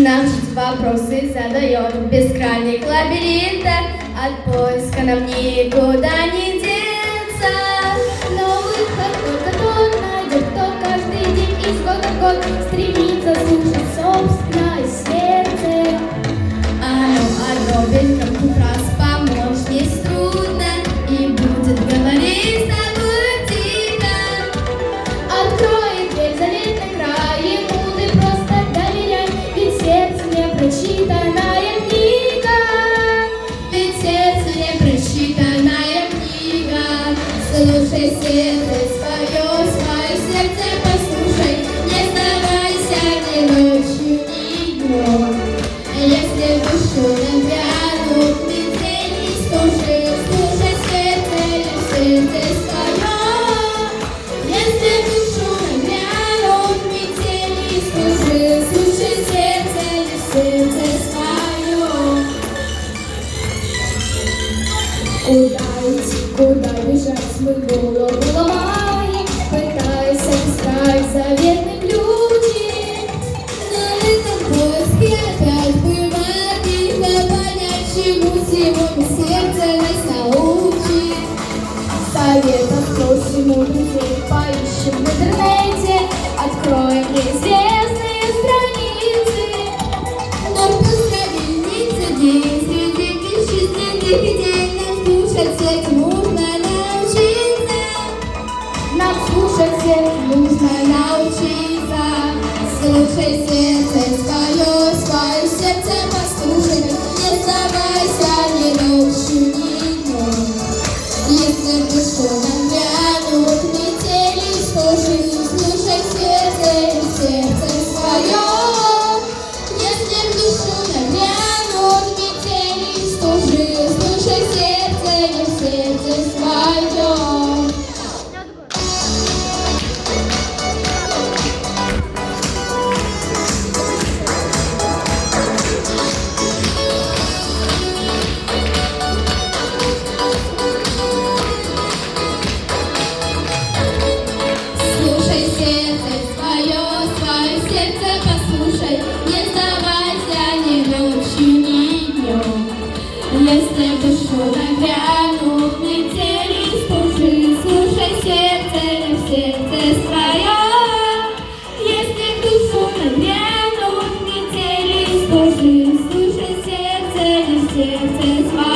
12 вопросы задает бескрайних лабиринтах. От поиска нам никуда не деться. Но выход только тот найдет, кто каждый день из года в год стремится слушать собственное сердце. Оно одно без громких фраз помочь не трудно и будет говорить с тобой тихо. Открой дверь, заветный край, ему ты просто доверяй, ведь сердце не прочитанная книга. Ведь сердце не прочитанная книга. Слушай сердце свое, свое сердце послушай, не сдавайся ни ночью, ни днем. Если в душу нагрянут метели, слушай сердце свое. Если в душу нагрянут метели, слушай сердце свое. Куда идти, куда бежать, мы голову ломаем, пытаясь отыскать заветный ключик. На этом поиске опять бывает трудно понять, чему сегодня сердце нас научит. Советов спросим у друзей, поищем в интернете, откроем неизвестные страницы. Но поздравительница день среди бесчисленных идей. Нам слушать всех нужно научиться. Нам слушать всех нужно научиться. Слушай сердце свое, свое сердце послушай, не сдавайся ни ночью, ни днем. Если в душу нагрянут метели, слушай сердце свое. Если в душу нагрянут метели, слушай сердце свое. Если в душу нагрянут метели, слушай сердце свое. Если в душу нагрянут метели, слушай сердце свое.